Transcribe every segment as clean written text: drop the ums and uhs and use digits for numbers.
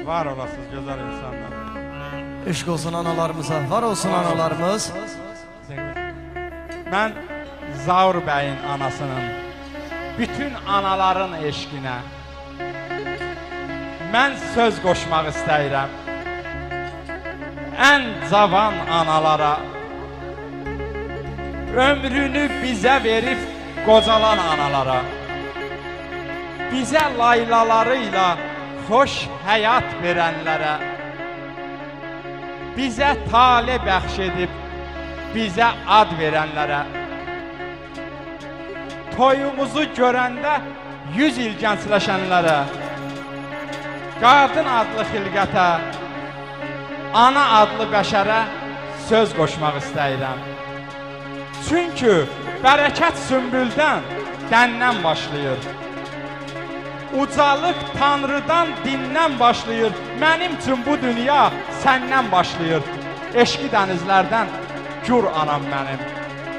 Var olasınız gözəl insanlar. Eşq olsun analarımıza, var olsun analarımız. Mən Zaur bəyin anasının, bütün anaların eşqinə mən söz qoşmaq istəyirəm. Ən cavan analara, ömrünü bizə verib qocalan analara, bizə laylalarıyla xoş həyat verənlərə, bizə tale bəxş edib, bizə ad verənlərə, toyumuzu görəndə 100 il gəncləşənlərə, qadın adlı xilqətə, ana adlı bəşərə söz qoşmaq istəyirəm. Çünki bərəkət sümbüldən, dəndən başlayır. Ucalıq Tanrıdan, dindən başlayır. Mənim üçün bu dünya səndən başlayır. Eşqi dənizlərdən gür anam mənim.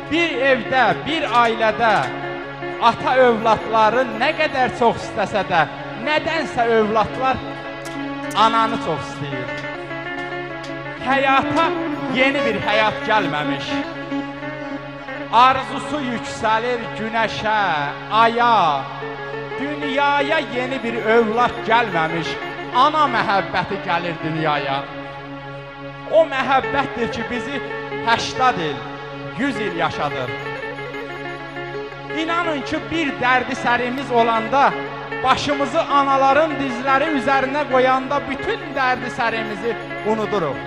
Bir evdə, bir ailədə ata övladları nə qədər çox istəsə də, nədənsə övladlar ananı çox istəyir. Həyata yeni bir həyat gəlməmiş. Arzusu yüksəlir günəşə, aya, dünyaya yeni bir övlad gəlməmiş. Ana məhəbbəti gəlir dünyaya. O məhəbbətdir ki, bizi 80 il, 100 il yaşadır. İnanın ki, bir dərdi sərimiz olanda, başımızı anaların dizləri üzərinə qoyanda bütün dərdi sərimizi unuduruq.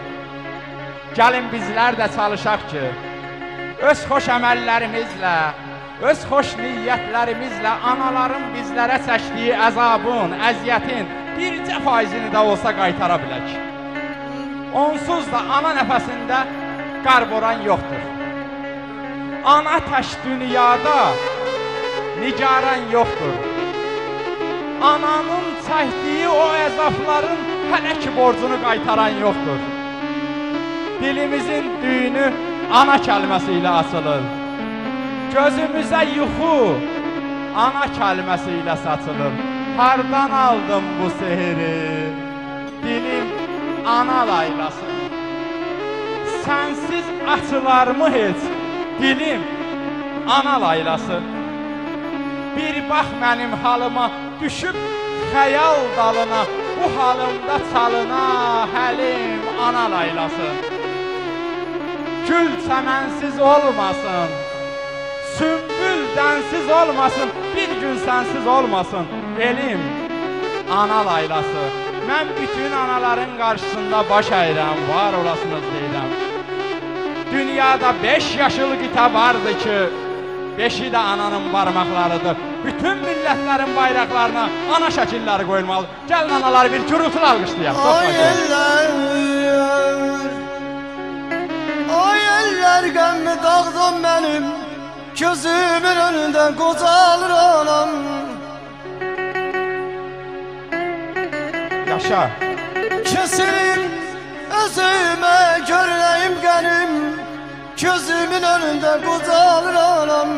Gəlin bizlər də çalışaq ki, öz xoş əməllərimizlə, öz xoş niyyətlərimizlə anaların bizlərə çəkdiyi əzabın, əziyyətin bircə faizini də olsa qaytara bilək. Onsuz da ana nəfəsində qarboran yoxdur. Ana təş dünyada nigaran yoxdur. Ananın çəkdiyi o əzabların hələ ki borcunu qaytaran yoxdur. Dilimizin düyünü ana kəlməsi ilə açılır. Gözümüzə yuxu ana kəlməsi ilə saçılır. Hardan aldım bu sehiri? Dilim ana laylası. Sənsiz açılarmı heç? Dilim ana laylası. Bir bax mənim halıma, düşüb xəyal dalına, bu halımda çalına həlim ana laylası. Gül çəmənsiz olmasın, sümbül dənsiz olmasın, bir gün sənsiz olmasın, elim ana laylası. Mən bütün anaların qarşısında baş əyirəm, var olasınız deyirəm. Dünyada 5 yaşıl qitə vardı ki, 5-i də ananın barmaqlarıdır. Bütün millətlərin bayraqlarına ana şəkilləri qoyulmalı. Gəlin anaları bir gürültülü alqışlayaq. Ay eller qəmmi dağdım mənim, gözümün önündə qocalır anam. Yaşa. Kesilim özümə görünəyim qənim, gözümün önündə qocalır anam.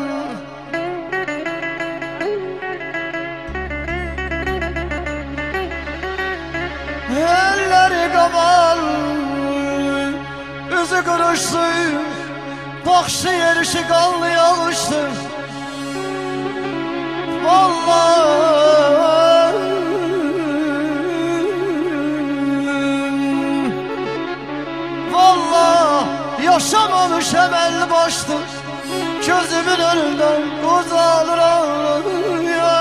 Elləri qaban, üzü qırışdı, baxşı yerişi qanlı yağışdı. Vallahi yaşamamış əməlli başdı, gözümün önündən qocalır ağlayım.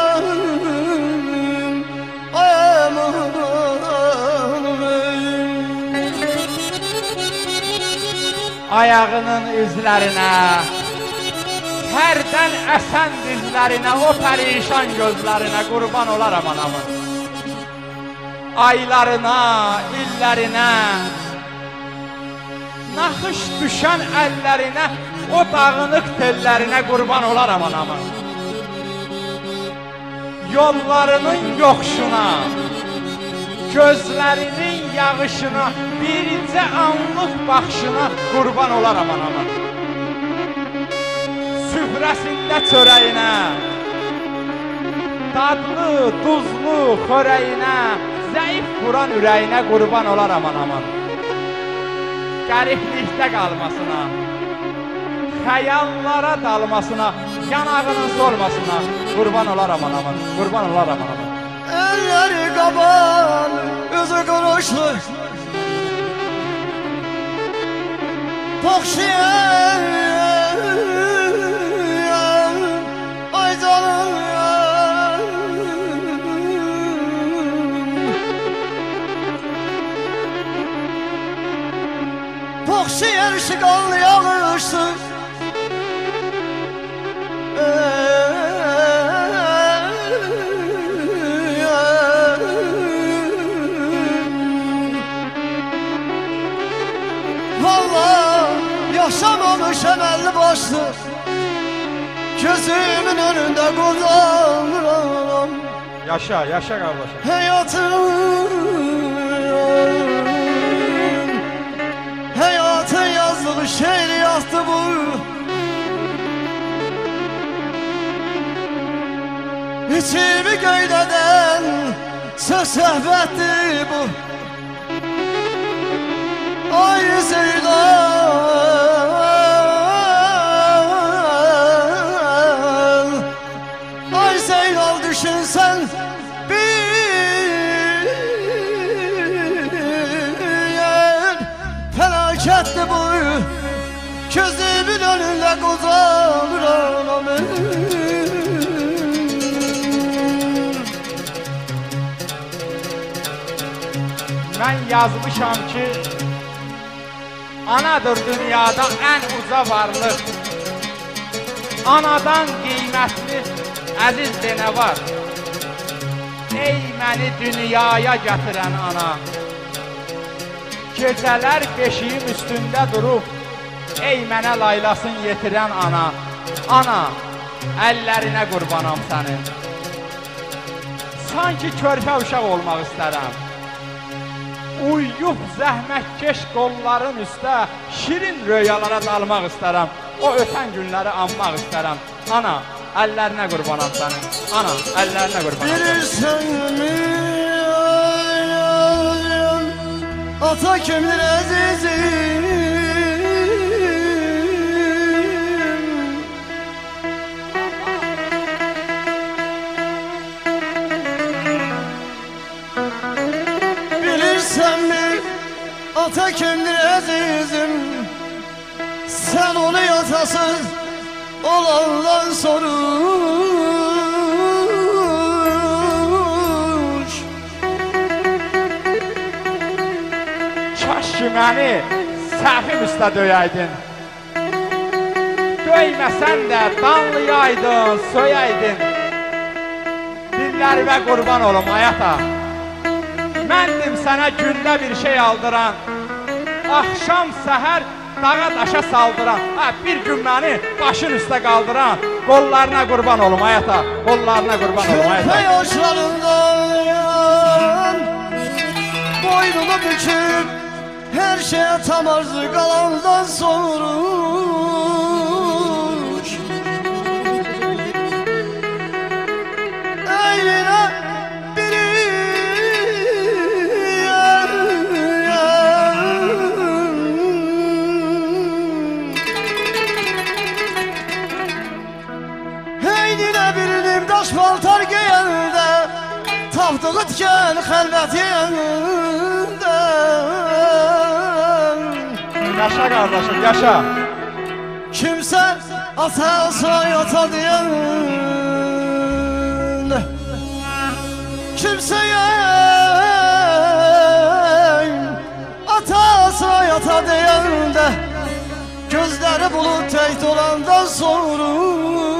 Ayağının izlərinə, hərdən əsən dizlərinə, o pərişan gözlərinə qurban olaram anamın. Aylarına, illərinə, naxış düşən əllərinə, o dağınıq tellərinə qurban olaram anamın. Yollarının yoxşuna, gözlərinin yağışına, bircə anlıq baxışına qurban olaram anamın. Süfrəsində çörəyinə, dadlı, duzlu xörəyinə, zəif vuran ürəyinə qurban olaram anamın. Qəriblikdə qalmasına, xəyallara dalmasına, yanağının solmasına qurban olaram anamın, qurban olaram anamın. Elleri kaban, gözü kuruşlu Tokşiyen, ay canım Tokşiyen şıkanlı yağışsın Yaşamamış emelli başlı gözümün önünde kullanıram. Yaşa, yaşa kardeşim. Hayatın yazdığı şehri yazdı bu. İçimi göydeden söz sehvetti bu. Ay Zeynal, ay Zeynal düşünsen bir felaketli bu. Gözümün önünde kozalıram. Ben yazmışam ki anadır dünyada en uca varlık. Anadan kıymetli aziz dene var. Ey məni dünyaya getiren ana, geceler beşiğim üstünde durup ey mənə laylasın yetiren ana. Ana, əllərinə qurbanam sənin. Sanki körpə uşaq olmaq istərəm. Uyuyub zəhmətkeş qolların üstə şirin röyalara dalmaq istərəm. O ötən günləri anmaq istərəm. Ana, əllərinə qurbanam sənin. Ana, əllərinə qurbanam. Bilirsən mi, ata kimdir əzizim? Bilirsən mi, ata kimdir əzizim? Sen onu yatasız olandan soruş. Kaş ki məni səhvim üstə döyəydin. Döyməsən də danlayaydın, söyəydin. Dillərimə qurban olum hayata. Məndim sənə gündə bir şey aldıran, axşam səhər dağa daşa saldıran, bir gün məni başın üstə qaldıran. Qollarına qurban olum hayata, qollarına qurban olum hayata. Köpək yaşlarından boynunu büküb her şeye tam arzu qalandan soruş. Eynine biri Eynine birinin daş paltar giyende tapdığı diken xəlvətində. Yaşa kardeşim, yaşa. Kimse atasa yata diyende, kimseye atasa yata diyende, gözleri bulut tek dolandan soruş.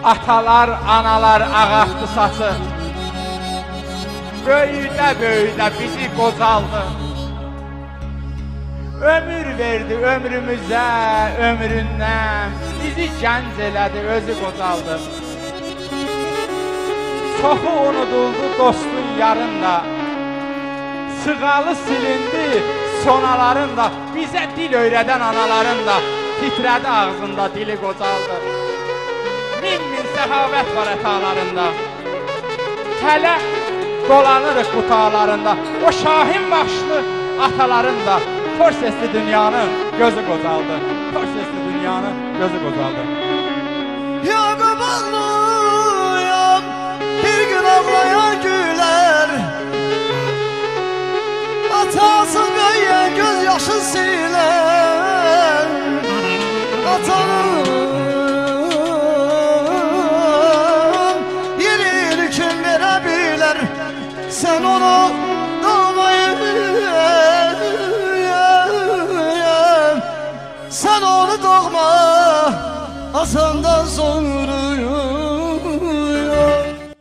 Atalar, analar ağartdı saçı. Böyüdə bizi qocaldı. Ömür verdi ömrümüzə, ömründən bizi gənc elədi, özü qocaldı. Çoxu unuduldu dostun yarında. Sığalı silindi sonaların da, bizə dil öyrədən anaların da titrədi ağzında, dili qocaldı. Min səxavət var ətalarında, hələ dolanırıq qutalarında. O şahin başlı ataların da kör sesli dünyanın gözü qocaldı. Kör sesli dünyanın gözü qocaldı. Yaqub ağlayan, bir gün ağlayan gülər. Atasız böyüyen göz yaşın siler. Atanın yeni hüküm verebilir. Sen onu doğmayın, sen onu doğma. Atandan sonra